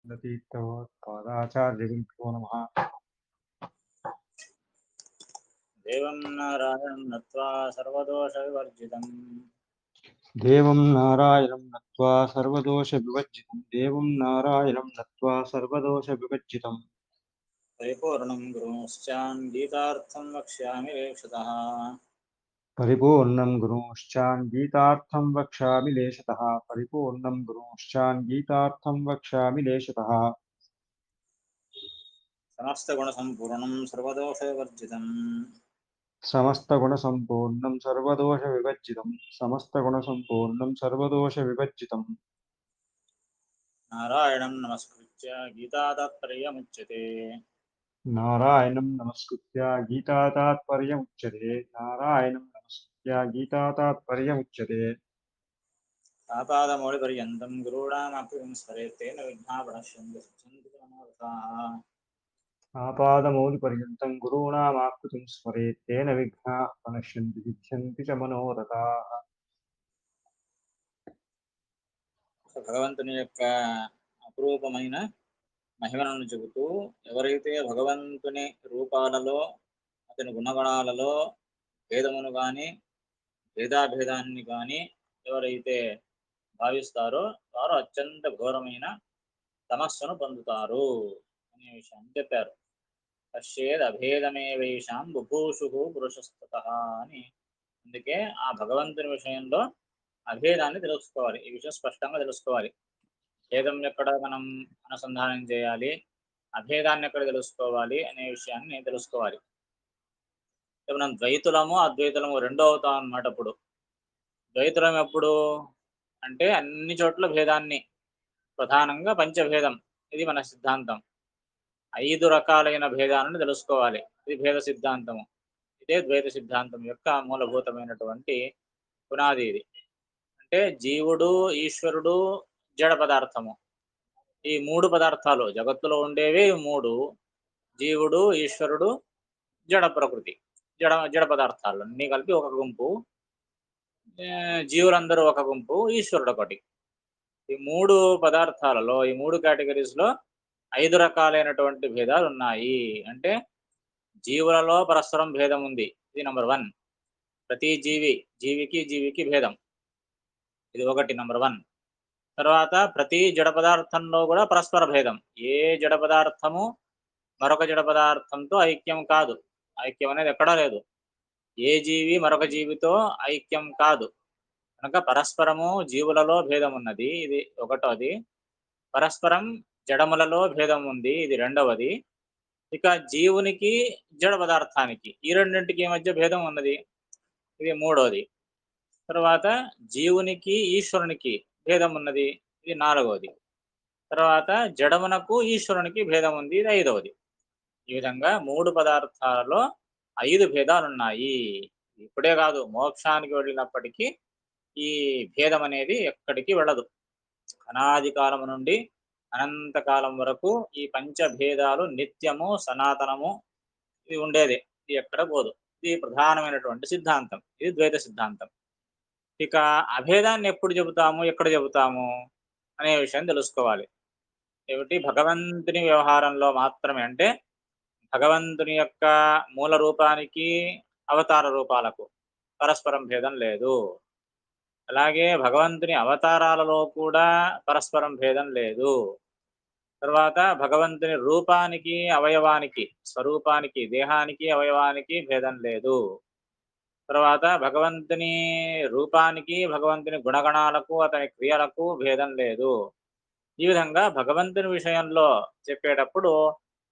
तीर्थपादाचार्यगुरुभ्यो नमः। देवं नारायणं नत्वा सर्वदोषविवर्जितं देवं नारायणं नत्वा सर्वदोषविवर्जितं देवं नारायणं नत्वा सर्वदोषविवर्जितं परिपूर्णं गुरुश्चान् गीतार्थं वक्ष्यामि रेक्षतः। परिपूर्णं गुरुश्चान् गीतार्थं वक्ष्यामि लेशतः परिपूर्णं गुरुश्चान् गीतार्थं वक्ष्यामि लेशतः समस्तगुणसम्पूर्णं सर्वदोषविवर्जितं समस्तगुणसम्पूर्णं सर्वदोषविवर्जितं समस्तगुणसम्पूर्णं सर्वदोषविवर्जितं नारायणं नमस्कृत्य गीतातात्पर्यमुच्यते। नारायणं नमस्कृत्य गीतातात्पर्यमुच्यते नारायणं नमस्कृत्य गीतातात्पर्यमुच्यते तापादमौलिपर्यन्तं गुरूणामाप्यं स्मरेत् तेन विघ्नाः प्रणश्यन्ति सिद्ध्यन्ति च मनोरथाः। आपादमौलिपर्यन्तं गुरूणामाकृतिं स्मरेत् तेन विघ्नाः प्रणश्यन्ति सिद्ध्यन्ति च मनोरथाः భగవంతుని యొక్క అపురూపమైన మహిమలను చెబుతూ ఎవరైతే భగవంతుని రూపాలలో అతని గుణగణాలలో భేదమును కానీ భేదాభేదాన్ని కానీ ఎవరైతే భావిస్తారో వారు అత్యంత ఘోరమైన తమస్సును పొందుతారు అనే విషయాన్ని చెప్పారు. పశ్చేద్ అభేదమేవైషాం బుభూషు పురుషస్తత అని. అందుకే ఆ భగవంతుని విషయంలో అభేదాన్ని తెలుసుకోవాలి. ఈ విషయం స్పష్టంగా తెలుసుకోవాలి. భేదం ఎక్కడ మనం అనుసంధానం చేయాలి, అభేదాన్ని ఎక్కడ తెలుసుకోవాలి అనే విషయాన్ని తెలుసుకోవాలి. మనం ద్వైతులము అద్వైతులము రెండో అవుతాం అన్నమాట. అప్పుడు ద్వైతులం ఎప్పుడు అంటే అన్ని చోట్ల భేదాన్ని, ప్రధానంగా పంచభేదం, ఇది మన సిద్ధాంతం. 5 రకాలైన భేదాలను తెలుసుకోవాలి. ఇది భేద సిద్ధాంతము. ఇదే ద్వైత సిద్ధాంతం యొక్క మూలభూతమైనటువంటి పునాది ఇది. అంటే జీవుడు, ఈశ్వరుడు, జడ పదార్థము, ఈ 3 పదార్థాలు జగత్తులో ఉండేవి 3: జీవుడు, ఈశ్వరుడు, జడ ప్రకృతి. జడ జడ పదార్థాలు అన్నీ కలిపి ఒక గుంపు. జీవులందరూ ఒక గుంపు, ఈశ్వరుడు ఒకటి. ఈ 3 పదార్థాలలో, ఈ 3 కేటగిరీస్లో 5 రకాలైనటువంటి భేదాలు ఉన్నాయి. అంటే జీవులలో పరస్పరం భేదం ఉంది, ఇది నంబర్ 1. ప్రతి జీవికి జీవికి భేదం, ఇది ఒకటి, నంబర్ 1. తర్వాత ప్రతి జడ పదార్థంలో కూడా పరస్పర భేదం. ఏ జడ పదార్థము మరొక జడ పదార్థంతో ఐక్యం కాదు. ఐక్యం అనేది ఎక్కడా లేదు. ఏ జీవి మరొక జీవితో ఐక్యం కాదు. కనుక పరస్పరము జీవులలో భేదం ఉన్నది, ఇది ఒకటోది. పరస్పరం జడములలో భేదం ఉంది, ఇది రెండవది. ఇక జీవునికి జడ పదార్థానికి, ఈ రెండింటికి మధ్య భేదం ఉన్నది, ఇది మూడోది. తర్వాత జీవునికి ఈశ్వరునికి భేదం ఉన్నది, ఇది నాలుగవది. తర్వాత జడమునకు ఈశ్వరునికి భేదం ఉంది, ఇది ఐదవది. ఈ విధంగా 3 పదార్థాలలో 5 భేదాలు ఉన్నాయి. ఇప్పుడే కాదు, మోక్షానికి వెళ్ళినప్పటికీ ఈ భేదం అనేది ఎక్కడికి వెళ్ళదు. అనాది కాలము నుండి అనంతకాలం వరకు ఈ పంచభేదాలు నిత్యము సనాతనము, ఇది ఉండేదే, ఇది ఎక్కడ పోదు. ఇది ప్రధానమైనటువంటి సిద్ధాంతం, ఇది ద్వైత సిద్ధాంతం. ఇక అభేదాన్ని ఎప్పుడు చెబుతాము, ఎక్కడ చెబుతాము అనే విషయం తెలుసుకోవాలి. ఏమిటి? భగవంతుని వ్యవహారంలో మాత్రమే. అంటే భగవంతుని యొక్క మూల రూపానికి అవతార రూపాలకు పరస్పరం భేదం లేదు. అలాగే భగవంతుని అవతారాలలో కూడా పరస్పరం భేదం లేదు. తర్వాత భగవంతుని రూపానికి అవయవానికి, స్వరూపానికి, దేహానికి, అవయవానికి భేదం లేదు. తర్వాత భగవంతుని రూపానికి, భగవంతుని గుణగణాలకు, అతని క్రియలకు భేదం లేదు. ఈ విధంగా భగవంతుని విషయంలో చెప్పేటప్పుడు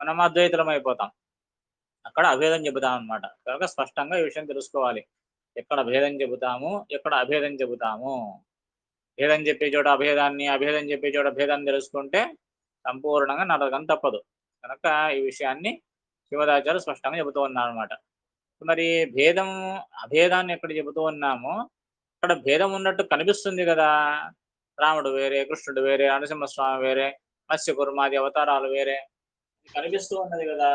మనం అద్వైతులం అయిపోతాం, అక్కడ అభేదం చెబుతాం అన్నమాట. కనుక స్పష్టంగా ఈ విషయం తెలుసుకోవాలి. ఎక్కడ భేదం చెబుతాము, ఎక్కడ అభేదం చెబుతాము. భేదం చెప్పే చోట అభేదాన్ని, అభేదం చెప్పే చోట భేదాన్ని తెలుసుకుంటే సంపూర్ణంగా నరకం తప్పదు. కనుక ఈ విషయాన్ని శివదాచార్యులు స్పష్టంగా చెబుతూ ఉన్నారన్నమాట. మరి భేదం అభేదాన్ని ఎక్కడ చెబుతూ ఉన్నామో అక్కడ భేదం ఉన్నట్టు కనిపిస్తుంది కదా. రాముడు వేరే, కృష్ణుడు వేరే, నరసింహస్వామి వేరే, మత్స్య కుర్మాది అవతారాలు వేరే, ఇది కనిపిస్తూ ఉన్నది కదా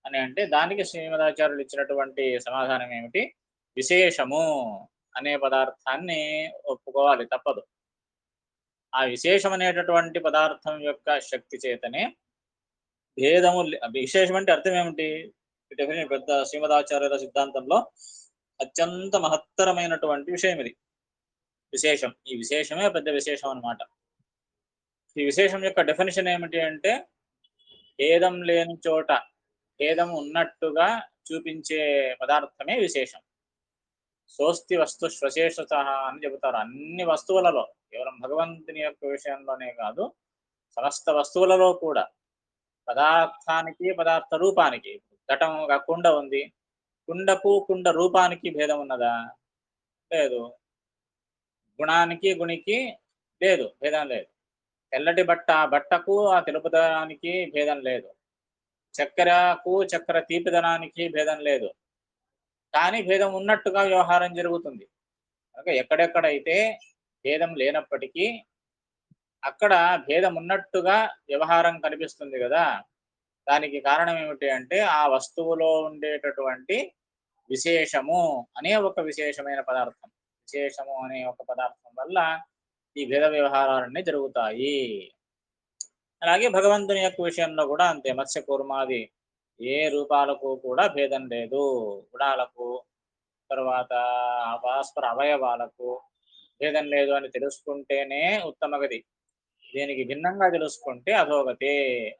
అని అంటే దానికి శ్రీమదాచార్యులు ఇచ్చినటువంటి సమాధానం ఏమిటి? విశేషము అనే పదార్థాన్ని ఒప్పుకోవాలి, తప్పదు. ఆ విశేషమనేటటువంటి పదార్థం యొక్క శక్తి చేతనే భేదము విశేషం అంటే అర్థం ఏమిటి? డెఫినెట్ పెద్ద శ్రీమదాచార్యుల సిద్ధాంతంలో అత్యంత మహత్తరమైనటువంటి విషయం ఇది. విశేషం. ఈ విశేషమే పెద్ద విశేషం అన్నమాట. ఈ విశేషం యొక్క డెఫినిషన్ ఏమిటి అంటే, భేదం లేని చోట భేదం ఉన్నట్టుగా చూపించే పదార్థమే విశేషం. సోస్తి వస్తు శ్వశేషతః అని చెబుతారు. అన్ని వస్తువులలో కేవలం భగవంతుని యొక్క విషయంలోనే కాదు, సమస్త వస్తువులలో కూడా పదార్థానికి, పదార్థ రూపానికి ఘటం ఒక కుండ ఉంది. కుండకు, కుండ రూపానికి భేదం ఉన్నదా? లేదు. గుణానికి, గుణికి లేదు. భేదం లేదు. తెల్లటి బట్ట, ఆ బట్టకు, ఆ తెలుపుదనానికి భేదం లేదు. చక్కెరకు, చక్కెర తీపిదనానికి భేదం లేదు. కానీ భేదం ఉన్నట్టుగా వ్యవహారం జరుగుతుంది. కనుక ఎక్కడెక్కడైతే భేదం లేనప్పటికీ, అక్కడ భేదం ఉన్నట్టుగా వ్యవహారం కనిపిస్తుంది గదా! దానికి కారణం ఏమిటి అంటే, ఆ వస్తువులో ఉండేటటువంటి విశేషము అనే ఒక విశేషమైన పదార్థం. విశేషము అనే ఒక పదార్థం వల్ల ఈ భేద వ్యవహారాలన్నీ జరుగుతాయి. అలాగే భగవంతుని యొక్క విషయంలో కూడా అంతే. మత్స్య కూర్మాది ఏ రూపాలకు కూడా భేదం లేదు. గుణాలకు, తర్వాత పరస్పర అవయవాలకు భేదం లేదు అని తెలుసుకుంటేనే ఉత్తమ గతి. దీనికి భిన్నంగా తెలుసుకుంటే అధోగతే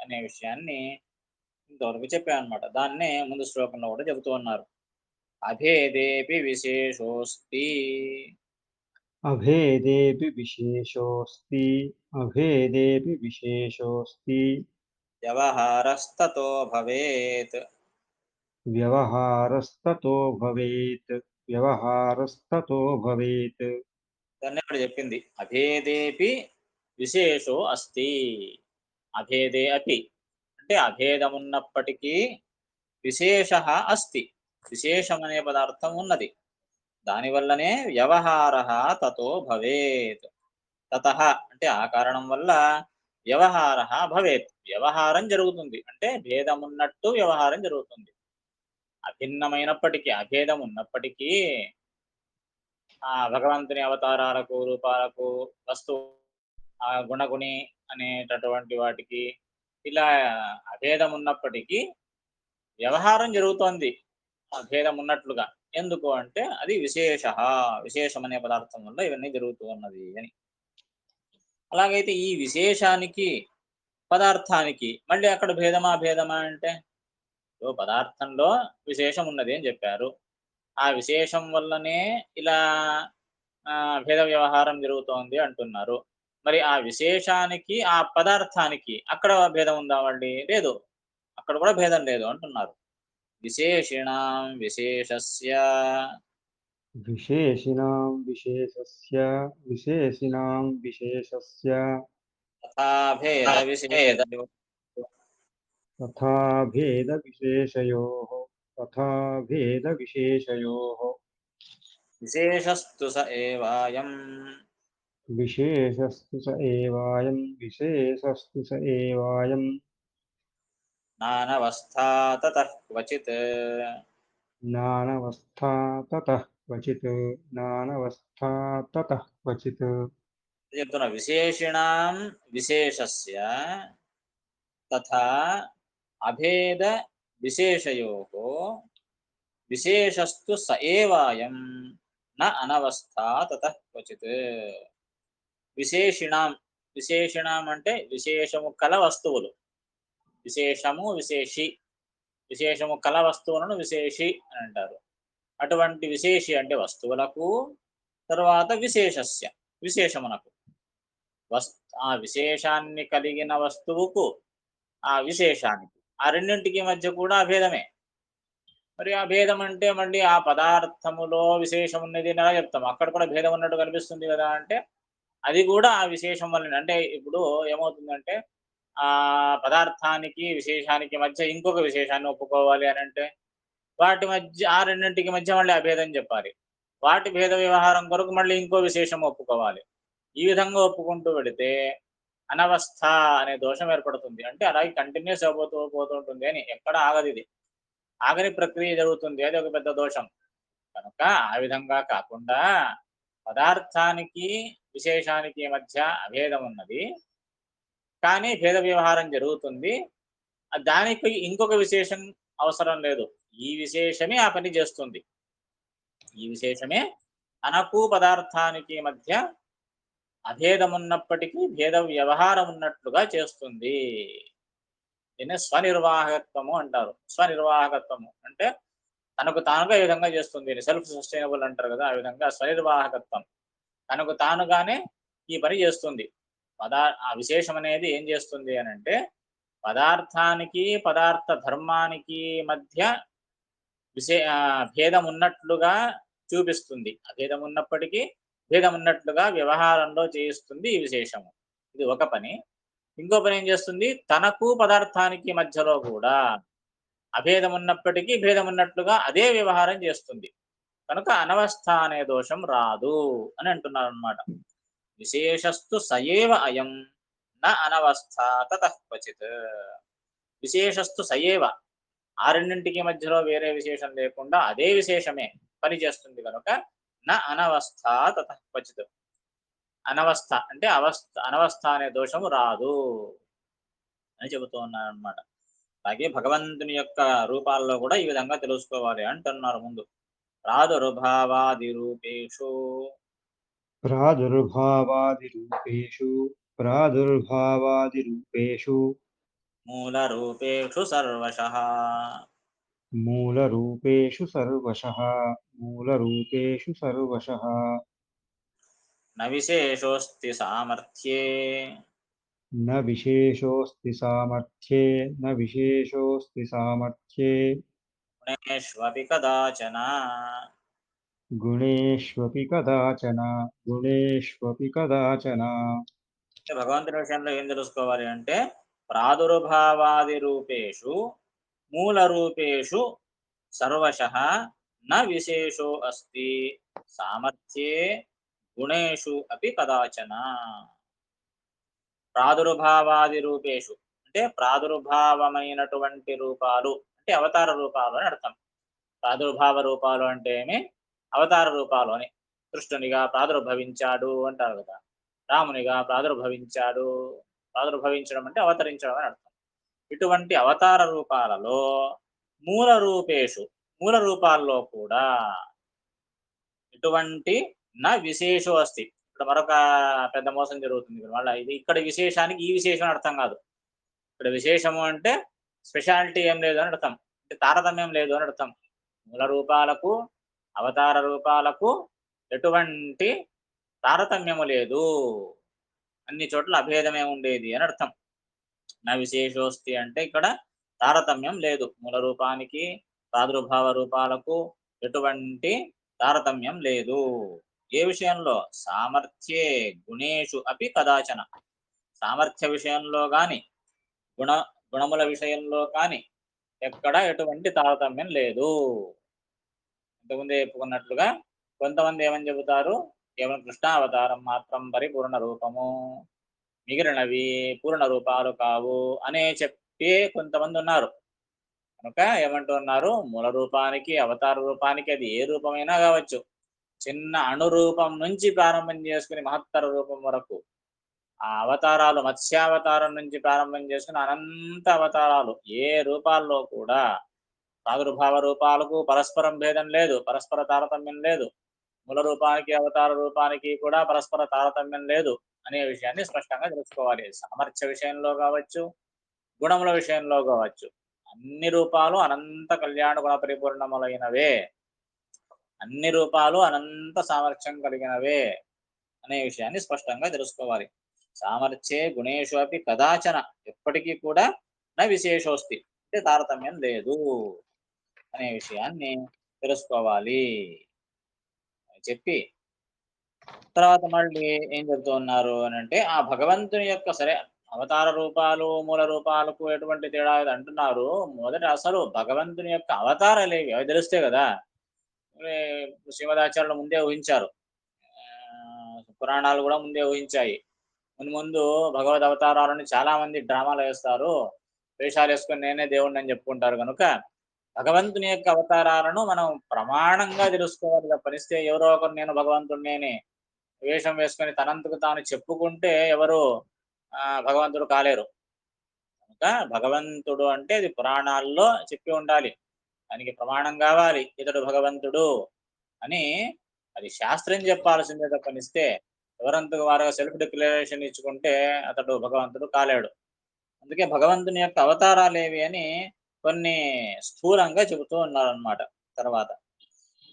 అనే విషయాన్ని ఇంతవరకు చెప్పామనమాట. దాన్నే ముందు శ్లోకంలో కూడా చెబుతూ ఉన్నారు. అభేదేపి విశేషోస్తి अभेदेऽपि विशेषोऽस्ति अभेदेऽपि विशेषोऽस्ति వ్యవహారస్తతో భవేత్. व्यवहारस्ततो भवेत् व्यवहारस्ततो भवेत् దాన్ని అక్కడ చెప్పింది. అభేదేపి విశేషో అస్తి. అభేదే అపి అంటే అభేదమున్నప్పటికీ విశేష అస్తి. విశేషం అనే పదార్థం ఉన్నది. దానివల్లనే వ్యవహార తతో భవేత్. తతః అంటే ఆ కారణం వల్ల వ్యవహార భవేత్. వ్యవహారం జరుగుతుంది. అంటే భేదమున్నట్టు వ్యవహారం జరుగుతుంది. అభిన్నమైనప్పటికీ, అభేదం ఉన్నప్పటికీ భగవంతుని అవతారాలకు, రూపాలకు, వస్తువు గుణగుణి అనేటటువంటి వాటికి ఇలా అభేదం ఉన్నప్పటికీ వ్యవహారం జరుగుతోంది. ఆ భేదం ఉన్నట్లుగా. ఎందుకు అంటే అది విశేషం అనే పదార్థం వల్ల ఇవన్నీ జరుగుతూ ఉన్నది అని. అలాగైతే ఈ విశేషానికి, పదార్థానికి మళ్ళీ అక్కడ భేదమా అంటే పదార్థంలో విశేషం ఉన్నది అని చెప్పారు. ఆ విశేషం వల్లనే ఇలా భేద వ్యవహారం జరుగుతోంది అంటున్నారు. మరి ఆ విశేషానికి, ఆ పదార్థానికి అక్కడ భేదం ఉందా మళ్ళీ? లేదు. అక్కడ కూడా భేదం లేదు అంటున్నారు. విశేషిణాం విశేషస్య विशेषिणां विशेषस्य తథా భేద విశేషయో तथा भेदविशेषयोः तथा भेदविशेषयोः విశేషస్తు స ఏవాయం विशेषस्तु स एवायं నానవస్థా తతః క్వచిత్. नानवस्था ततः क्वचित् नानवस्था ततः क्वचित् చెప్తున్నా విశేషిణాం విశేషస్య తథా అభేద విశేషయోః విశేషస్తు స ఏవాయం న అనవస్థా తతః క్వచిత్. విశేషిణాం విశేషిణాం అంటే విశేషము కల వస్తువులు. విశేషము విశేషి. విశేషము కల వస్తువులను విశేషి అని అంటారు. అటువంటి విశేషి అంటే వస్తువులకు, తర్వాత విశేషస్య విశేషమునకు. వస్ ఆ విశేషాన్ని కలిగిన వస్తువుకు, ఆ విశేషానికి ఆ రెండింటికి మధ్య కూడా అభేదమే. మరి ఆ భేదం అంటే మళ్ళీ ఆ పదార్థములో విశేషం ఉన్నది అని ఎలా చెప్తాం? అక్కడ కూడా భేదం ఉన్నట్టు కనిపిస్తుంది కదా అంటే, అది కూడా ఆ విశేషం వల్లనే. అంటే ఇప్పుడు ఏమవుతుందంటే పదార్థానికి, విశేషానికి మధ్య ఇంకొక విశేషాన్ని ఒప్పుకోవాలి అనంటే, వాటి మధ్య ఆ రెండింటికి మధ్య మళ్ళీ అభేదం చెప్పాలి. వాటి భేద వ్యవహారం కొరకు మళ్ళీ ఇంకో విశేషం ఒప్పుకోవాలి. ఈ విధంగా ఒప్పుకుంటూ వెళితే అనవస్థ అనే దోషం ఏర్పడుతుంది. అంటే అలాగే కంటిన్యూస్ పోతూ ఉంటుంది అని. ఎక్కడ ఆగదిది. ఆగని ప్రక్రియ జరుగుతుంది. అది ఒక పెద్ద దోషం. కనుక ఆ విధంగా కాకుండా పదార్థానికి విశేషానికి మధ్య అభేదం ఉన్నది. కానీ భేద వ్యవహారం జరుగుతుంది. దానికి ఇంకొక విశేషం అవసరం లేదు. ఈ విశేషమే ఆ పని చేస్తుంది. ఈ విశేషమే తనకు పదార్థానికి మధ్య అభేదమున్నప్పటికీ భేద వ్యవహారం ఉన్నట్లుగా చేస్తుంది. దీన్నే స్వనిర్వాహకత్వము అంటారు. స్వనిర్వాహకత్వము అంటే తనకు తానుగా ఈ విధంగా చేస్తుంది. సెల్ఫ్ సస్టైనబుల్ అంటారు కదా! ఆ విధంగా స్వనిర్వాహకత్వం. తనకు తానుగానే ఈ పని చేస్తుంది. ఆ విశేషం అనేది ఏం చేస్తుంది అనంటే, పదార్థానికి, పదార్థ ధర్మానికి మధ్య భేదం ఉన్నట్లుగా చూపిస్తుంది. అభేదం ఉన్నప్పటికీ భేదం ఉన్నట్లుగా వ్యవహారంలో చేయిస్తుంది ఈ విశేషము. ఇది ఒక పని. ఇంకో పని ఏం చేస్తుంది? తనకు పదార్థానికి మధ్యలో కూడా అభేదం ఉన్నప్పటికీ భేదం ఉన్నట్లుగా అదే వ్యవహారం చేస్తుంది. కనుక అనవస్థ అనే దోషం రాదు అని అంటున్నారనమాట. విశేషస్తు సయేవ అయం న అనవస్థ తతః క్వచిత్. విశేషస్తు సయేవ, ఆ రెండింటికి మధ్యలో వేరే విశేషం లేకుండా అదే విశేషమే పనిచేస్తుంది కనుక న అనవస్థ తతః క్వచిత్. అనవస్థ అంటే అనవస్థ అనే దోషము రాదు అని చెబుతూ ఉన్నారనమాట. అలాగే భగవంతుని యొక్క రూపాల్లో కూడా ఈ విధంగా తెలుసుకోవాలి అంటున్నారు ముందు. ప్రాదుర్భావాది రూపేషు ప్రాదుర్భావాదిరూపేషు ప్రాదుర్భావాదిరూపేషు మూల రూపేషు సర్వశః మూలరూపేషు సర్వశః మూలరూపేషు సర్వశః న విశేషోస్తి సామర్థ్యే न विशेषोऽस्ति सामर्थ्ये न विशेषोऽस्ति सामर्थ्ये గుణేష్వపి కదాచన. गुणेष्वपि कदाचन गुणेष्वपि कदाचन భగవంతుని విషయంలో ఏం తెలుసుకోవాలి అంటే, ప్రాదుర్భావాది రూపేషు మూల రూపేషు సర్వశః న విశేషో అస్తి సామర్థ్యే గుణేషు అపి కదాచన. ప్రాదుర్భావాది రూపేషు అంటే ప్రాదుర్భావమైనటువంటి రూపాలు అంటే అవతార రూపాలు అని అర్థం. ప్రాదుర్భావ రూపాలు అంటే ఏమి? అవతార రూపాలు అని. కృష్ణునిగా ప్రాదుర్భవించాడు అంటారు కదా! రామునిగా ప్రాదుర్భవించాడు. ప్రాదుర్భవించడం అంటే అవతరించడం అని అర్థం. ఇటువంటి అవతార రూపాలలో మూల రూపేషు, మూల రూపాల్లో కూడా ఇటువంటి విశేషో అస్తి. ఇక్కడ మరొక పెద్ద మోసం జరుగుతుంది. మళ్ళా ఇది ఇక్కడ విశేషానికి ఈ విశేషం అర్థం కాదు. ఇక్కడ విశేషము అంటే స్పెషాలిటీ ఏం లేదు అని అర్థం. అంటే తారతమ్యం లేదు అని అర్థం. మూల రూపాలకు, అవతార రూపాలకు ఎటువంటి తారతమ్యము లేదు. అన్ని చోట్ల అభేదమే ఉండేది అని అర్థం. నా విశేషోస్తి అంటే ఇక్కడ తారతమ్యం లేదు. మూల రూపానికి, ప్రాదుర్భావ రూపాలకు ఎటువంటి తారతమ్యం లేదు. ఏ విషయంలో? సామర్థ్యే గుణేషు అపి కదాచన. సామర్థ్య విషయంలో గాని, గుణ గుణముల విషయంలో కానీ ఎక్కడ ఎటువంటి తారతమ్యం లేదు. ఇంతకుముందే చెప్పుకున్నట్లుగా కొంతమంది ఏమని చెబుతారు? కేవలం కృష్ణావతారం మాత్రం పరిపూర్ణ రూపము, మిగిలినవి పూర్ణ రూపాలు కావు అనే చెప్పే కొంతమంది ఉన్నారు. కనుక ఏమంటున్నారు? మూల రూపానికి, అవతార రూపానికి అది ఏ రూపమైనా కావచ్చు. చిన్న అణురూపం నుంచి ప్రారంభం చేసుకుని మహత్తర రూపం వరకు ఆ అవతారాలు మత్స్యావతారం నుంచి ప్రారంభం చేసుకుని అనంత అవతారాలు ఏ రూపాల్లో కూడా ప్రాదుర్భావ రూపాలకు పరస్పరం భేదం లేదు, పరస్పర తారతమ్యం లేదు. మూల రూపానికి, అవతార రూపానికి కూడా పరస్పర తారతమ్యం లేదు అనే విషయాన్ని స్పష్టంగా తెలుసుకోవాలి. సామర్థ్య విషయంలో కావచ్చు, గుణముల విషయంలో కావచ్చు. అన్ని రూపాలు అనంత కళ్యాణ గుణ పరిపూర్ణములైనవే. అన్ని రూపాలు అనంత సామర్థ్యం కలిగినవే అనే విషయాన్ని స్పష్టంగా తెలుసుకోవాలి. సామర్థ్యే గుణేషు అపి కదాచన, ఎప్పటికీ కూడా నా విశేషోస్తి అంటే తారతమ్యం లేదు అనే విషయాన్ని తెలుసుకోవాలి అని చెప్పి తర్వాత మళ్ళీ ఏం చెప్తూ ఉన్నారు అనంటే, ఆ భగవంతుని యొక్క సరే అవతార రూపాలు, మూల రూపాలకు ఎటువంటి తేడా లేదు అంటున్నారు. మొదట అసలు భగవంతుని యొక్క అవతారాలేవి అవి తెలిస్తే కదా! ఏ శ్రీమదాచార్యులు ముందే ఊహించారు. పురాణాలు గూడా ముందే ఊహించాయి. ముందు ముందు భగవద్ అవతారాలని చాలామంది డ్రామాలు వేస్తారు. వేషాలేసుకొని నేనే దేవుడినని చెప్పుకుంటారు గనుక, భగవంతుని యొక్క అవతారాలను మనం ప్రమాణంగా తెలుసుకోవాలి తప్పనిస్తే ఎవరో ఒకరు నేను భగవంతుడినేనే వేషం వేసుకొని తనంతకు తాను చెప్పుకుంటే ఎవరు భగవంతుడు కాలేరు. కనుక భగవంతుడు అంటే అది పురాణాల్లో చెప్పి ఉండాలి. దానికి ప్రమాణం కావాలి. ఇతడు భగవంతుడు అని అది శాస్త్రం చెప్పాల్సిందే తప్పనిస్తే ఎవరంతకు వారుగా సెల్ఫ్ డిక్లరేషన్ ఇచ్చుకుంటే అతడు భగవంతుడు కాలేడు. అందుకే భగవంతుని యొక్క అవతారాలేవి అని కొన్ని స్థూలంగా చెబుతూ ఉన్నారనమాట. తర్వాత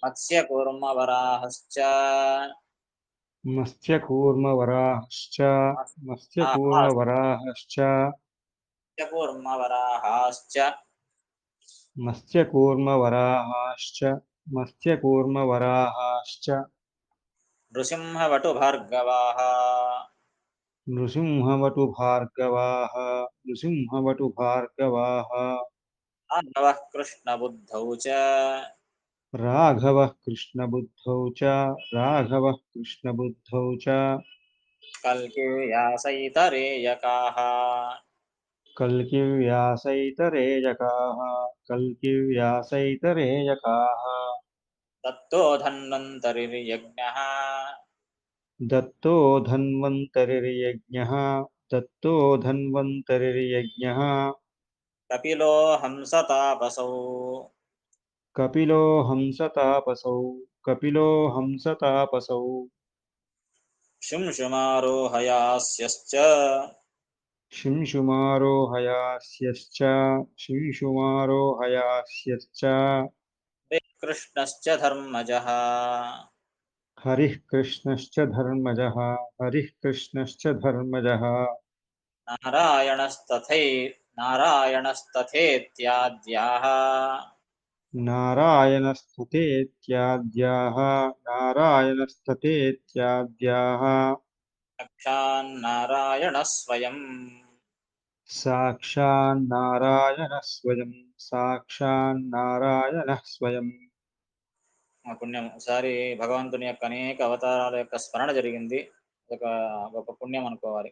మత్స్య కూర్మ వరాహశ్చ మత్స్యకూర్మవరాహశ్చ మత్స్యకూర్మవరాహశ్చ కూర్మ వరాహాశ్చ మత్స్యకూర్మవరాహాశ్చ మత్స్యకూర్మవరాహాశ్చ నృసింహవటు భార్గవాః నృసింహవటుభార్గవాः నృసింహవటుభార్గవాः రాఘవః కృష్ణబుద్ధౌ చ రాఘవः కృష్ణబుద్ధౌ చ రాఘవः కృష్ణబుద్ధౌ చ కల్కివ్యాసైతరేయకాః కల్కివ్యాసైతరేయకాः కల్కివ్యాసైతరేయకాः దత్తో ధన్వంతరిర్యజ్ఞః దత్తో ధన్వంతరిర్యజ్ఞः దత్తో ధన్వంతరిర్యజ్ఞः కపిలో హంసతాపసౌ కపిలో హంసతాపసౌ కపిలో హంసతాపసౌ శుంశుమారోహయాస్యశ్చ శింశుమారోహయాస్యశ్చ శింశుమారోహయాస్యశ్చ కృష్ణశ్చ ధర్మజः హరిః కృష్ణశ్చ ధర్మజः హరిః కృష్ణశ్చ ధర్మజः నారాయణస్తథై నారాయణస్తథేత్యాద్యాः నారాయణస్తుతేత్యాద్యాः నారాయణస్తతేత్యాద్యాः సాక్షాన్నారాయణः స్వయం సాక్షాన్నారాయణः స్వయం సాక్షాన్నారాయణः స్వయం. మా పుణ్యం. ఒకసారి భగవంతుని యొక్క అనేక అవతారాల యొక్క స్మరణ జరిగింది. ఒక గొప్ప పుణ్యం అనుకోవాలి.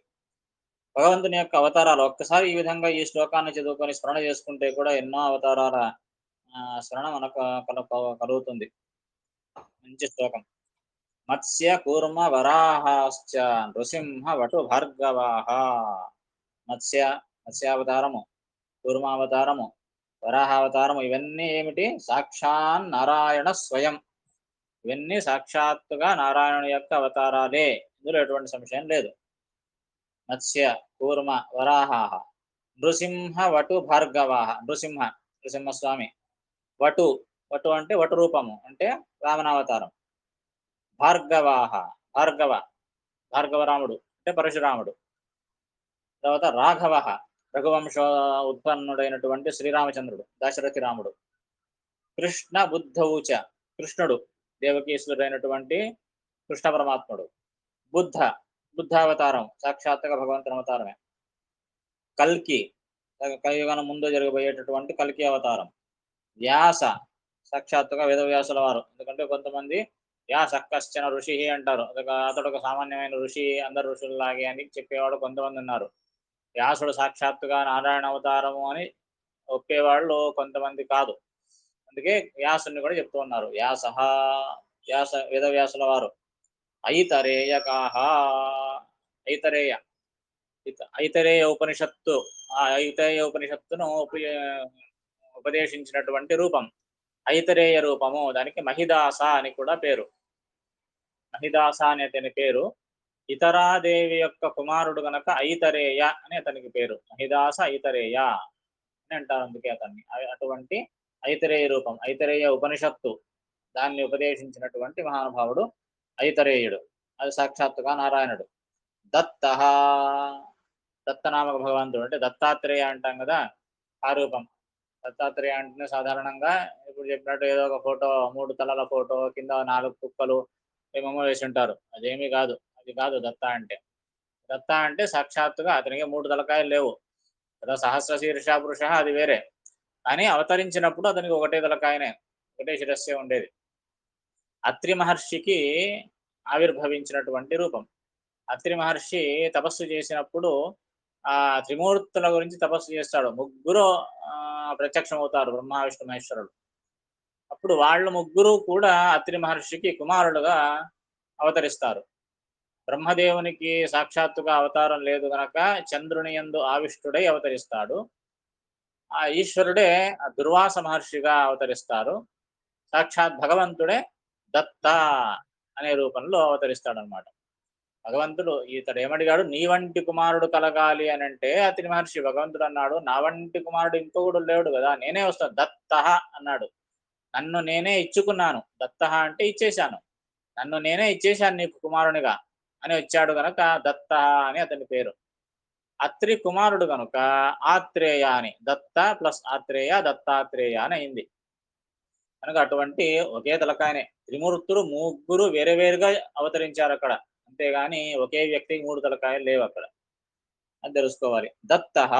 భగవంతుని యొక్క అవతారాలు ఒక్కసారి ఈ విధంగా ఈ శ్లోకాన్ని చదువుకొని స్మరణ చేసుకుంటే కూడా ఎన్నో అవతారాల స్మరణ మనకు కలుగుతుంది. మంచి శ్లోకం. మత్స్య కూర్మ వరాహాశ్చ నృసింహ వటు భార్గవాః. మత్స్యావతారము, కూర్మావతారము, వరాహావతారము ఇవన్నీ ఏమిటి? సాక్షాన్ నారాయణ స్వయం. ఇవన్నీ సాక్షాత్తుగా నారాయణుని యొక్క అవతారాలే. ఇందులో ఎటువంటి సంశయం లేదు. మత్స్య కూర్మ వరాహాః నృసింహ వటు భార్గవాః. నృసింహస్వామి. వటు అంటే వటు రూపము అంటే వామనావతారం. భార్గవాః భార్గవరాముడు అంటే పరశురాముడు. తర్వాత రాఘవః రఘువంశ ఉత్పన్నుడైనటువంటి శ్రీరామచంద్రుడు, దశరథి రాముడు. కృష్ణ బుద్ధౌచ కృష్ణుడు, దేవకీసుడైనటువంటి కృష్ణ పరమాత్ముడు. బుద్ధావతారం సాక్షాత్తుగా భగవంతుని అవతారమే. కల్కి కలియుగం ముందు జరగబోయేటటువంటి కల్కి అవతారం. వ్యాస సాక్షాత్తుగా వేదవ్యాసుల వారు. ఎందుకంటే కొంతమంది వ్యాస కశ్చన ఋషి అంటారు. అతడు ఒక సామాన్యమైన ఋషి, అందరు ఋషుల్లాగే అని చెప్పేవాడు కొంతమంది ఉన్నారు. వ్యాసుడు సాక్షాత్తుగా నారాయణ అవతారము అని ఒప్పేవాళ్ళు కొంతమంది కాదు. అందుకే వ్యాసుని కూడా చెప్తూ ఉన్నారు. వేదవ్యాసుల వారు. ఐతరేయకాః ఐతరేయ ఉపనిషత్తు. ఆ ఐతరేయ ఉపనిషత్తును ఉపదేశించినటువంటి రూపం ఐతరేయ రూపము. దానికి మహిదాస అని కూడా పేరు. మహిదాస అనే అతని పేరు. ఇతరాదేవి యొక్క కుమారుడు గనక ఐతరేయ అని అతనికి పేరు. మహిదాస ఐతరేయ అని అంటారు అందుకే అతన్ని. అటువంటి ఐతరేయ రూపం, ఐతరేయ ఉపనిషత్తు దాన్ని ఉపదేశించినటువంటి మహానుభావుడు ఐతరేయుడు. అది సాక్షాత్తుగా నారాయణుడు. దత్తనామక భగవంతుడు అంటే దత్తాత్రేయ అంటాం కదా, ఆ రూపం. దత్తాత్రేయ అంటే సాధారణంగా ఇప్పుడు చెప్పినట్టు ఏదో ఒక ఫోటో, 3 తలల ఫోటో, కింద 4 కుక్కలు ఏమేమో వేసి ఉంటారు. అదేమీ కాదు. అది కాదు దత్త అంటే. దత్త అంటే సాక్షాత్తుగా అతనికి 3 తలకాయలు లేవు కదా. సహస్ర శీర్ష పురుష అది వేరే. కానీ అవతరించినప్పుడు అతనికి ఒకటే తలకాయనే, ఒకటే శిరస్సే ఉండేది. అత్రి మహర్షికి ఆవిర్భవించినటువంటి రూపం. అత్రి మహర్షి తపస్సు చేసినప్పుడు ఆ త్రిమూర్తుల గురించి తపస్సు చేస్తాడు. ముగ్గురు ప్రత్యక్షమవుతారు, బ్రహ్మ విష్ణు మహేశ్వరుడు. అప్పుడు వాళ్ళు ముగ్గురు కూడా అత్రి మహర్షికి కుమారుడుగా అవతరిస్తారు. బ్రహ్మదేవునికి సాక్షాత్తుగా అవతారం లేదు గనక చంద్రుని యందు ఆవిష్టుడై అవతరిస్తాడు. ఆ ఈశ్వరుడే ఆ దుర్వాస మహర్షిగా అవతరిస్తారు. సాక్షాత్ భగవంతుడే దత్త అనే రూపంలో అవతరిస్తాడనమాట. భగవంతుడు ఇతడు ఏమడిగాడు, నీ వంటి కుమారుడు కలగాలి అని అంటే అతని మహర్షి భగవంతుడు అన్నాడు, నా వంటి కుమారుడు ఇంకొకడు లేడు కదా, నేనే వస్తాను. దత్త అన్నాడు. నన్ను నేనే ఇచ్చుకున్నాను. దత్త అంటే ఇచ్చేశాను. నన్ను నేనే ఇచ్చేశాను నీకు కుమారునిగా అని వచ్చాడు గనక దత్త అని అతని పేరు. అత్రి కుమారుడు గనుక ఆత్రేయ అని, దత్త ప్లస్ ఆత్రేయ దత్తాత్రేయ అని అయింది. కనుక అటువంటి ఒకే తలకాయనే. త్రిమూర్తులు ముగ్గురు వేరే వేరుగా అవతరించారు అక్కడ. అంతేగాని ఒకే వ్యక్తికి 3 తలకాయలు లేవు అక్కడ. అది తెలుసుకోవాలి. దత్తః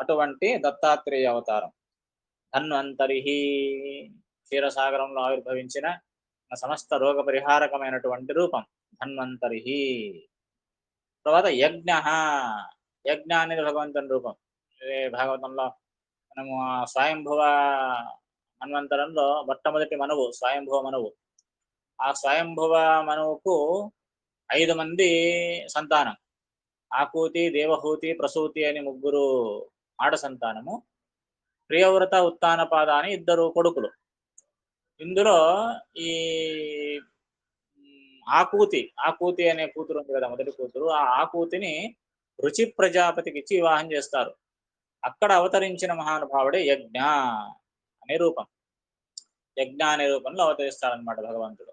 అటువంటి దత్తాత్రేయ అవతారం. ధన్వంతరిః క్షీరసాగరంలో ఆవిర్భవించిన సమస్త రోగ పరిహారకమైనటువంటి రూపం ధన్వంతరిః. తర్వాత యజ్ఞః. యజ్ఞ అనేది భగవంతుని రూపం. భాగవతంలో మనము స్వయంభువ మన్వంతరంలో మొట్టమొదటి మనువు స్వయంభువ మనువు. ఆ స్వయంభువ మనువుకు 5 మంది సంతానం. ఆకూతి, దేవహూతి, ప్రసూతి అని ముగ్గురు ఆడ సంతానము. ప్రియవ్రత, ఉత్తానపాద అని 2 కొడుకులు. ఇందులో ఈ ఆకూతి అనే కూతురు ఉంది కదా, మొదటి కూతురు. ఆ ఆకూతిని రుచి ప్రజాపతికి ఇచ్చి వివాహం చేస్తారు. అక్కడ అవతరించిన మహానుభావుడే యజ్ఞ అనే రూపం. యజ్ఞ అనే రూపంలో అవతరిస్తాడనమాట భగవంతుడు.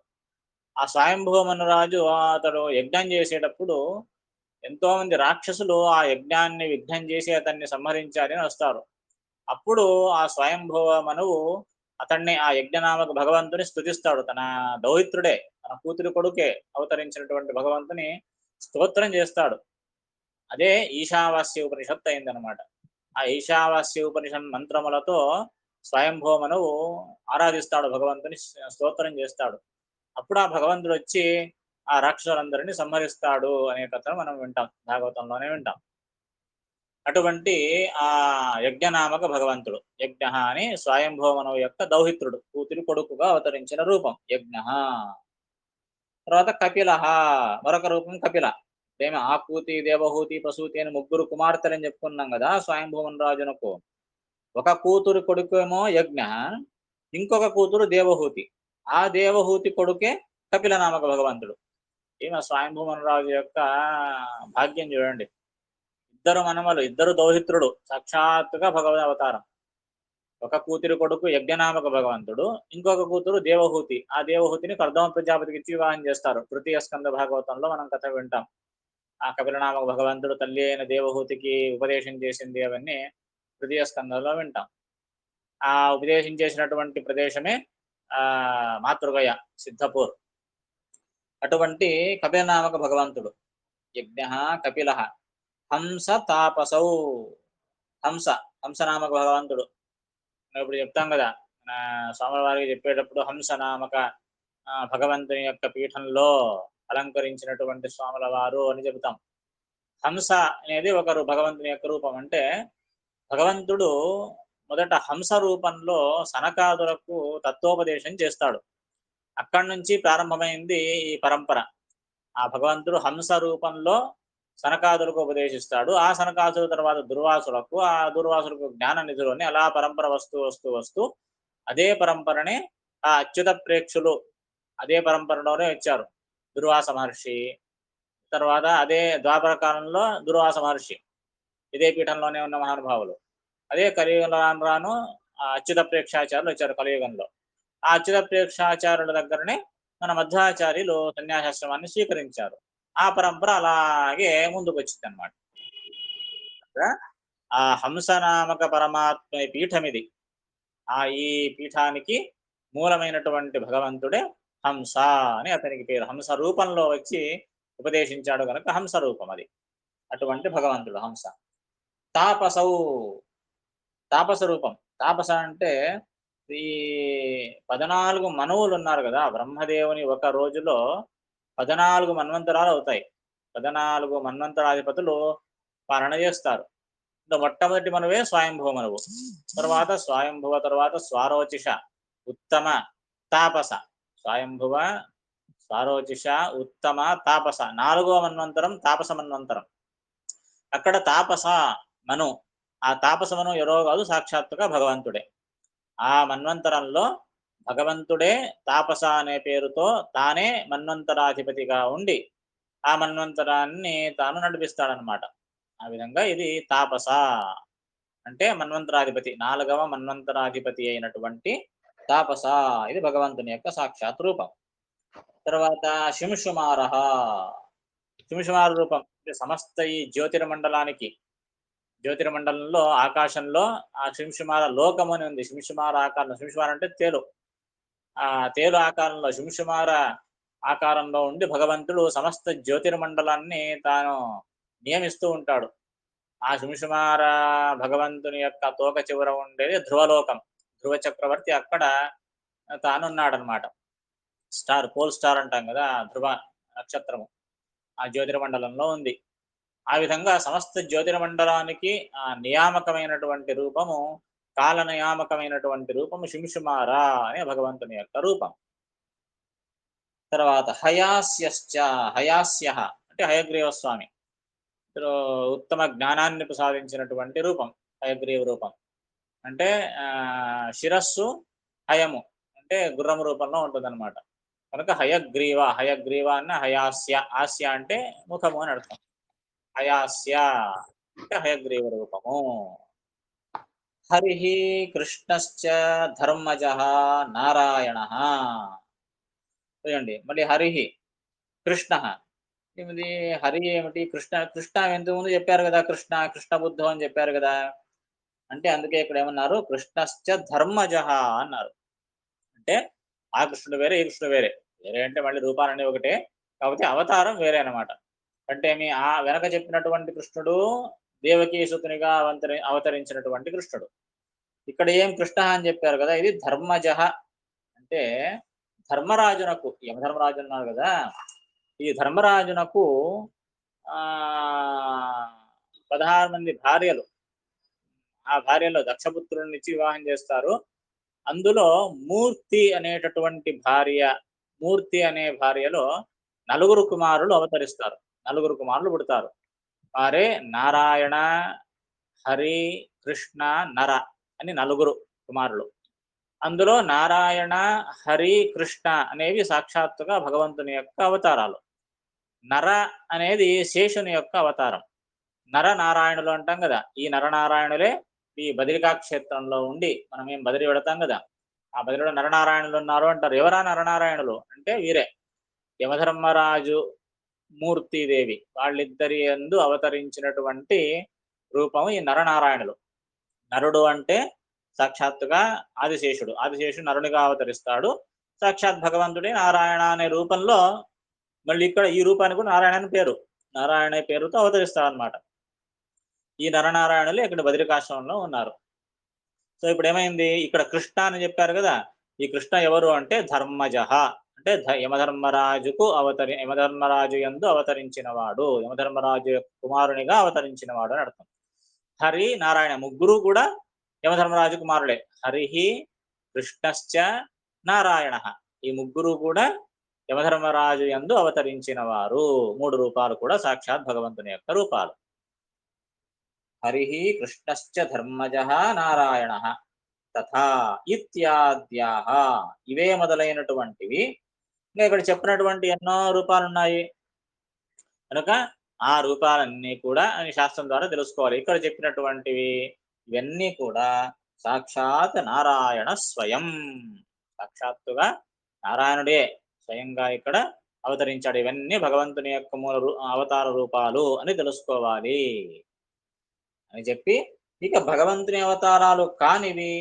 ఆ స్వయంభువ మనురాజు అతడు యజ్ఞం చేసేటప్పుడు ఎంతో మంది రాక్షసులు ఆ యజ్ఞాన్ని విఘ్నం చేసి అతన్ని సంహరించాలి అని వస్తారు. అప్పుడు ఆ స్వయంభువ మనువు అతన్ని ఆ యజ్ఞనామక భగవంతుని స్తుతిస్తాడు. తన దౌహిత్రుడే, తన కూతురి కొడుకే అవతరించినటువంటి భగవంతుని స్తోత్రం చేస్తాడు. అదే ఈశావాస్య ఉపనిషత్తు అయిందనమాట. ఆ ఈశావాస్య ఉపనిషత్ మంత్రములతో స్వయంభువ మనువు ఆరాధిస్తాడు, భగవంతుని స్తోత్రం చేస్తాడు. అప్పుడు ఆ భగవంతుడు వచ్చి ఆ రాక్షసులందరినీ సంహరిస్తాడు అనే కథను మనం వింటాం, భాగవతంలోనే వింటాం. అటువంటి ఆ యజ్ఞనామక భగవంతుడు యజ్ఞ అని స్వయంభవమనవు యొక్క దౌహిత్రుడు, కూతురి కొడుకుగా అవతరించిన రూపం యజ్ఞ. తర్వాత కపిల, మరొక రూపం కపిల. ఏమి ఆకూతి, దేవహూతి, ప్రసూతి అని ముగ్గురు కుమార్తెలని చెప్పుకున్నాం కదా స్వయంభువన్ రాజునకు. ఒక కూతురు కొడుకు ఏమో యజ్ఞ, ఇంకొక కూతురు దేవహూతి. ఆ దేవహూతి కొడుకే కపిల నామక భగవంతుడు. ఈమె స్వయంభువన్ రాజు యొక్క భాగ్యం చూడండి. 2 మనమలు, 2 దౌహిత్రుడు, సాక్షాత్తుగా భగవద్ అవతారం. ఒక కూతురి కొడుకు యజ్ఞనామక భగవంతుడు, ఇంకొక కూతురు దేవహూతి. ఆ దేవహూతిని కర్దమ ప్రజాపతికి ఇచ్చి వివాహం చేస్తారు. తృతీయ స్కంద భాగవతంలో మనం కథ వింటాం. ఆ కపిలనామక భగవంతుడు తల్లి అయిన దేవహూతికి ఉపదేశం చేసింది, అవన్నీ తృతీయ స్కందంలో వింటాం. ఆ ఉపదేశం చేసినటువంటి ప్రదేశమే మాతృగయ, సిద్ధపూర్. అటువంటి కపిలనామక భగవంతుడు యజ్ఞ కపిల. హంస తాపసౌ. హంస, హంసనామక భగవంతుడు. మనం ఇప్పుడు చెప్తాం కదా, స్వామివారికి చెప్పేటప్పుడు హంస నామక భగవంతుని యొక్క పీఠంలో అలంకరించినటువంటి స్వాముల వారు అని చెబుతాం. హంస అనేది ఒకరు భగవంతుని యొక్క రూపం. అంటే భగవంతుడు మొదట హంస రూపంలో సనకాదులకు తత్వోపదేశం చేస్తాడు. అక్కడి నుంచి ప్రారంభమైంది ఈ పరంపర. ఆ భగవంతుడు హంస రూపంలో సనకాదులకు ఉపదేశిస్తాడు. ఆ సనకాదుల తర్వాత దుర్వాసులకు, ఆ దుర్వాసులకు జ్ఞాన నిధులని, అలా పరంపర వస్తూ వస్తూ వస్తూ అదే పరంపరని ఆ అచ్యుత ప్రేక్షులు అదే పరంపరలోనే వచ్చారు. దుర్వాస మహర్షి తర్వాత అదే ద్వాపర కాలంలో దుర్వాస మహర్షి, ఇదే పీఠంలోనే ఉన్న మహానుభావులు. అదే కలియుగంలో రాను రాను ఆ అచ్యుత ప్రేక్షాచార్యులు వచ్చారు కలియుగంలో. ఆ అచ్యుత ప్రేక్షాచార్యుల దగ్గరనే మన మధ్వాచార్యులు సన్యాసాశ్రమాన్ని స్వీకరించారు. ఆ పరంపర అలాగే ముందుకు వచ్చింది అనమాట. ఆ హంసనామక పరమాత్మ పీఠం ఇది. ఈ పీఠానికి మూలమైనటువంటి భగవంతుడే హంస అని అతనికి పేరు. హంస రూపంలో వచ్చి ఉపదేశించాడు కనుక హంస రూపం అది. అటువంటి భగవంతుడు హంస. తాపసౌ, తాపస రూపం. తాపస అంటే ఈ 14 మనువులు ఉన్నారు కదా, బ్రహ్మదేవుని ఒక రోజులో 14 మన్వంతరాలు అవుతాయి. 14 మన్వంతరాధిపతులు పాలన చేస్తారు. మొట్టమొదటి మనువే స్వయంభువ మనువు. తర్వాత స్వయంభువ, తర్వాత స్వారోచిష, ఉత్తమ, తాపస. స్వయంభువ, సారోచిష, ఉత్తమ, తాపస. 4వ మన్వంతరం తాపస మన్వంతరం. అక్కడ తాపస మను. ఆ తాపస మను ఎవరో కాదు, సాక్షాత్తుగా భగవంతుడే. ఆ మన్వంతరంలో భగవంతుడే తాపస అనే పేరుతో తానే మన్వంతరాధిపతిగా ఉండి ఆ మన్వంతరాన్ని తాను నడిపిస్తాడనమాట. ఆ విధంగా ఇది తాపస అంటే మన్వంతరాధిపతి, 4వ మన్వంతరాధిపతి అయినటువంటి తాపస. ఇది భగవంతుని యొక్క సాక్షాత్ రూపం. తర్వాత శింశుమారః. శింశుమార రూపం అంటే సమస్త ఈ జ్యోతిర్మండలానికి, జ్యోతిర్మండలంలో ఆకాశంలో ఆ శింశుమార లోకం అని ఉంది. శింశుమార ఆకారంలో, శింశుమార అంటే తేలు. ఆ తేలు ఆకారంలో, శింశుమార ఆకారంలో ఉండి భగవంతుడు సమస్త జ్యోతిర్మండలాన్ని తాను నియమిస్తూ ఉంటాడు. ఆ శింశుమార భగవంతుని యొక్క తోక చివర ఉండేది ధ్రువలోకం. ధ్రువ చక్రవర్తి అక్కడ తానున్నాడనమాట. స్టార్, పోల్ స్టార్ అంటాం కదా! ధ్రువ నక్షత్రము. ఆ జ్యోతిర్మండలంలో ఉంది. ఆ విధంగా సమస్త జ్యోతిర్మండలానికి నియామకమైనటువంటి రూపము, కాల నియామకమైనటువంటి రూపము శింశుమార అనే భగవంతుని యొక్క రూపం. తర్వాత హయాస్యశ్చ. హయాస్యః అంటే హయగ్రీవ స్వామి. ఉత్తమ జ్ఞానాన్ని ప్రసాదించినటువంటి రూపం హయగ్రీవ రూపం. అంటే శిరస్సు హయము అంటే గుర్రం రూపంలో ఉంటుందన్నమాట. కనుక హయగ్రీవ, హయగ్రీవ అన్న హయాస్య. ఆస్య అంటే ముఖము అని అర్థం. హయాస్య అంటే హయగ్రీవ రూపము. హరి కృష్ణశ్చ ధర్మజః నారాయణః. చూడండి మళ్ళీ హరి కృష్ణ. ఇది హరి ఏమిటి, కృష్ణ, కృష్ణ ఇంతకుముందు చెప్పారు కదా, కృష్ణ కృష్ణ బుద్ధం అని చెప్పారు కదా. అంటే అందుకే ఇక్కడ ఏమన్నారు, కృష్ణశ్చ ధర్మజః అన్నారు. అంటే ఆ కృష్ణుడు వేరే, ఈ కృష్ణుడు వేరే. వేరే అంటే మళ్ళీ రూపాలన్నీ ఒకటే, కాకపోతే అవతారం వేరే అనమాట. అంటే మీ ఆ వెనక చెప్పినటువంటి కృష్ణుడు దేవకీ సుతునిగా అవతరించినటువంటి కృష్ణుడు. ఇక్కడ ఏం కృష్ణ అని చెప్పారు కదా, ఇది ధర్మజః. అంటే ధర్మరాజునకు, యమధర్మరాజు ఉన్నారు కదా, ఈ ధర్మరాజునకు ఆ 16 మంది భార్యలు. ఆ భార్యలో దక్షపుత్రుడినిచ్చి వివాహం చేస్తారు. అందులో మూర్తి అనేటటువంటి భార్య, మూర్తి అనే భార్యలో నలుగురు కుమారులు అవతరిస్తారు. నలుగురు కుమారులు పుడతారు. వారే నారాయణ, హరి, కృష్ణ, నర అని నలుగురు కుమారులు. అందులో నారాయణ, హరి, కృష్ణ అనేవి సాక్షాత్తుగా భగవంతుని యొక్క అవతారాలు. నర అనేది శేషుని యొక్క అవతారం. నర నారాయణులు అంటాం కదా, ఈ నరనారాయణులే ఈ బదరికా క్షేత్రంలో ఉండి, మనం ఏం బదిరి పెడతాం కదా, ఆ బదిరిలో నరనారాయణులు ఉన్నారు అంటారు. ఎవరా నరనారాయణులు అంటే వీరే, యమధర్మరాజు, మూర్తిదేవి వాళ్ళిద్దరి యందు అవతరించినటువంటి రూపం ఈ నరనారాయణులు. నరుడు అంటే సాక్షాత్తుగా ఆదిశేషుడు. ఆదిశేషుడు నరునిగా అవతరిస్తాడు. సాక్షాత్ భగవంతుడే నారాయణ అనే రూపంలో, మళ్ళీ ఇక్కడ ఈ రూపానికి కూడా నారాయణ అని పేరు, నారాయణ అనే పేరుతో అవతరిస్తాడనమాట. ఈ నరనారాయణులు ఇక్కడ బదరికాశ్రమంలో ఉన్నారు. సో ఇప్పుడు ఏమైంది, ఇక్కడ కృష్ణ అని చెప్పారు కదా, ఈ కృష్ణ ఎవరు అంటే ధర్మజః. అంటే యమధర్మరాజుకు యమధర్మరాజు యందు అవతరించిన వాడు, యమధర్మరాజు యొక్క కుమారునిగా అవతరించిన వాడు అని అర్థం. హరి, నారాయణ ముగ్గురు కూడా యమధర్మరాజు కుమారులే. హరి, కృష్ణశ్చ, నారాయణ. ఈ ముగ్గురు కూడా యమధర్మరాజు యందు అవతరించిన వారు. 3 రూపాలు కూడా సాక్షాత్ భగవంతుని యొక్క రూపాలు. హరి కృష్ణశ్చ ధర్మజః నారాయణః తథా ఇత్యాద్యాః. ఇవే మొదలైనటువంటివి ఇంకా ఇక్కడ చెప్పినటువంటి ఎన్నో రూపాలు ఉన్నాయి. కనుక ఆ రూపాలన్నీ కూడా అని శాస్త్రం ద్వారా తెలుసుకోవాలి. ఇక్కడ చెప్పినటువంటివి ఇవన్నీ కూడా సాక్షాత్ నారాయణ స్వయం, సాక్షాత్తుగా నారాయణుడే స్వయంగా ఇక్కడ అవతరించాడు. ఇవన్నీ భగవంతుని యొక్క అవతార రూపాలు అని తెలుసుకోవాలి అని చెప్పి, ఇక భగవంతుని అవతారాలు కానివి,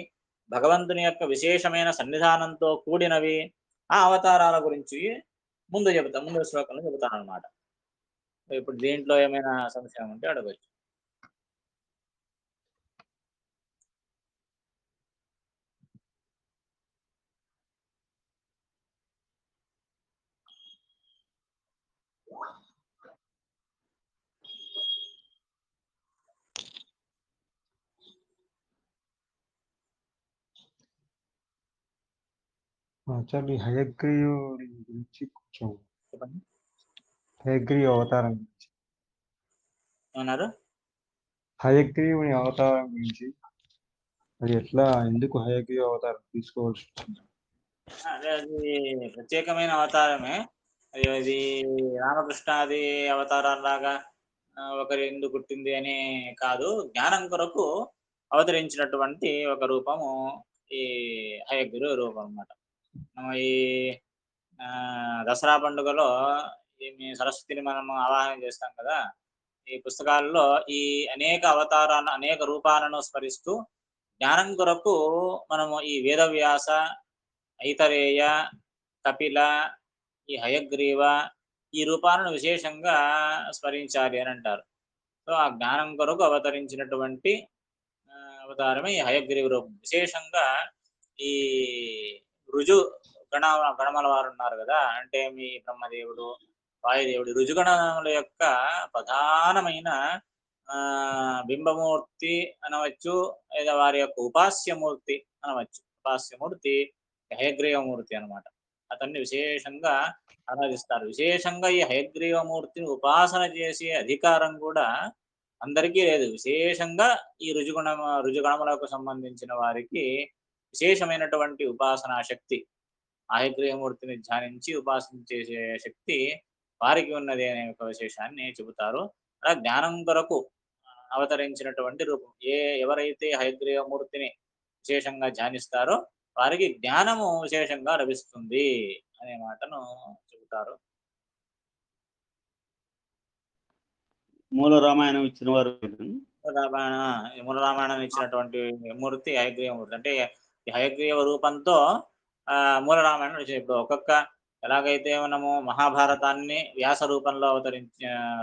భగవంతుని యొక్క విశేషమైన సన్నిధానంతో కూడినవి, ఆ అవతారాల గురించి ముందు శ్లోకంలో చెబుతానన్నమాట. ఇప్పుడు దీంట్లో ఏమైనా సంశయం ఉంటే అడగొచ్చు. ఆచార్య హయగ్రీవుడి గురించి కొంచెం చెప్పండి హయగ్రీవ అవతారం గురించి ఏమన్నారు? హయగ్రీవుని అవతారం గురించి అది ఎట్లా ఎందుకు హయగ్రీవ అవతారం తీసుకోవాల్సి వచ్చింది? అదే అది ప్రత్యేకమైన అవతారమే. అది రామకృష్ణాది అవతారాల్లాగా ఒకరు ఎందుకు పుట్టింది అని కాదు. జ్ఞానం కొరకు అవతరించినటువంటి ఒక రూపము ఈ హయగ్రీవ రూపం అన్నమాట. మనం ఈ దసరా పండుగలో ఈమె సరస్వతిని మనము ఆవాహన చేస్తాం కదా! ఈ పుస్తకాల్లో ఈ అనేక అవతారాలను, అనేక రూపాలను స్మరిస్తూ జ్ఞానం కొరకు మనము ఈ వేదవ్యాస, ఐతరేయ, కపిల, ఈ హయగ్రీవ ఈ రూపాలను విశేషంగా స్మరించాలి అని అంటారు. సో, ఆ జ్ఞానం కొరకు అవతరించినటువంటి అవతారమే ఈ హయగ్రీవ రూపం. విశేషంగా ఈ ఋజు గణ గణముల వారున్నారు గదా! అంటే మీ బ్రహ్మదేవుడు, వాయుదేవుడు ఋజుగణముల యొక్క ప్రధానమైన బింబమూర్తి అనవచ్చు. లేదా వారి యొక్క ఉపాస్యమూర్తి అనవచ్చు. ఉపాస్యమూర్తి హయగ్రీవమూర్తి అనమాట. అతన్ని విశేషంగా ఆరాధిస్తారు. విశేషంగా ఈ హయగ్రీవమూర్తిని ఉపాసన చేసే అధికారం గూడా అందరికీ లేదు. విశేషంగా ఈ ఋజుగణములకు సంబంధించిన వారికి విశేషమైనటువంటి ఉపాసనా శక్తి. హయగ్రీవమూర్తిని ధ్యానించి ఉపాసన చేసే శక్తి వారికి ఉన్నది అనే ఒక విశేషాన్ని చెబుతారు. అలా జ్ఞానం కొరకు అవతరించినటువంటి రూపం. ఎవరైతే హయగ్రీవమూర్తిని విశేషంగా ధ్యానిస్తారో వారికి జ్ఞానము విశేషంగా లభిస్తుంది అనే మాటను చెబుతారు. మూల రామాయణం ఇచ్చిన వారు రామాయణ మూల రామాయణం ఇచ్చినటువంటి మూర్తి హయగ్రీవమూర్తి. అంటే ఈ హయగ్రీవ రూపంతో మూల రామాయణం రచన. ఇప్పుడు ఒక్కొక్క ఎలాగైతే మనము మహాభారతాన్ని వ్యాస రూపంలో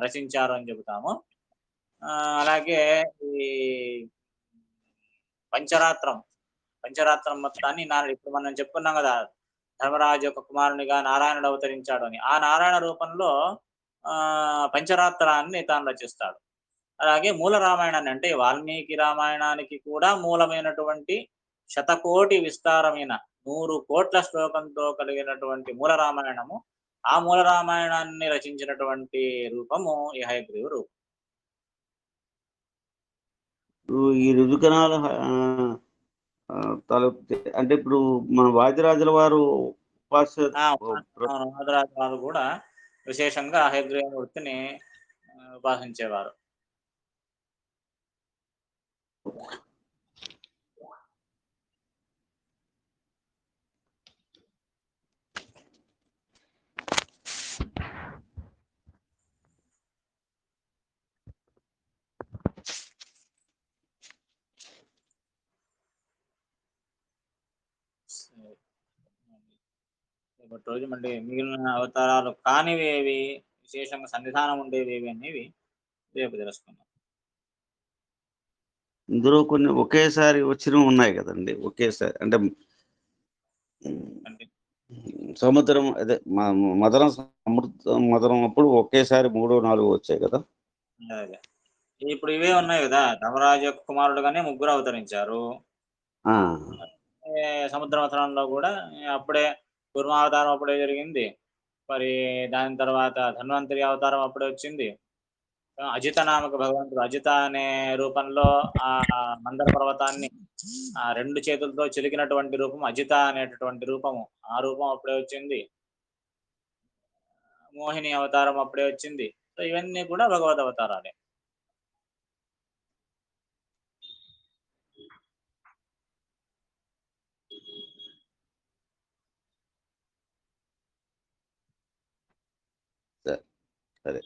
రచించారు అని చెబుతాము. అలాగే ఈ పంచరాత్రం, పంచరాత్రం మొత్తాన్ని ఇప్పుడు మనం చెప్పుకున్నాం గదా! ధర్మరాజు యొక్క కుమారునిగా నారాయణుడు అవతరించాడు అని. ఆ నారాయణ రూపంలో పంచరాత్రాన్ని తాను రచిస్తాడు. అలాగే మూల రామాయణాన్ని అంటే వాల్మీకి రామాయణానికి కూడా మూలమైనటువంటి శతకోటి విస్తారమైన 100 కోట్ల శ్లోకంతో కలిగినటువంటి మూల రామాయణము. ఆ మూల రామాయణాన్ని రచించినటువంటి రూపము ఈ హయగ్రీవ రూపం. ఈ ఋతుగణాల అంటే ఇప్పుడు మన వాదిరాజుల వారు వాదిరాజు వారు కూడా విశేషంగా హయగ్రీవమూర్తిని ఉపాసించేవారు. రేపటి రోజు మళ్ళీ మిగిలిన అవతారాలు కానివి ఏవి, విశేషంగా సన్నిధానం ఉండేవి ఏవి అనేవి రేపు తెలుసుకుందాం. ఇందులో కొన్ని ఒకేసారి వచ్చినవి ఉన్నాయి కదండి. ఒకేసారి అంటే సముద్రం అదే మదనం అప్పుడు ఒకేసారి 3, 4 వచ్చాయి కదా. ఇప్పుడు ఇవే ఉన్నాయి కదా. ధర్మరాజు యొక్క కుమారుడుగానే ముగ్గురు అవతరించారు. సముద్రవతరణంలో కూడా అప్పుడే కూర్మావతారం అప్పుడే జరిగింది. మరి దాని తర్వాత ధన్వంతరి అవతారం అప్పుడే వచ్చింది. అజిత నామక భగవంతుడు అజిత అనే రూపంలో ఆ మందర పర్వతాన్ని 2 చేతులతో చిలికినటువంటి రూపం అజిత అనేటటువంటి రూపము. ఆ రూపం అప్పుడే వచ్చింది. మోహిని అవతారం అప్పుడే వచ్చింది. సో ఇవన్నీ కూడా భగవద్ అవతారాలే. సరే.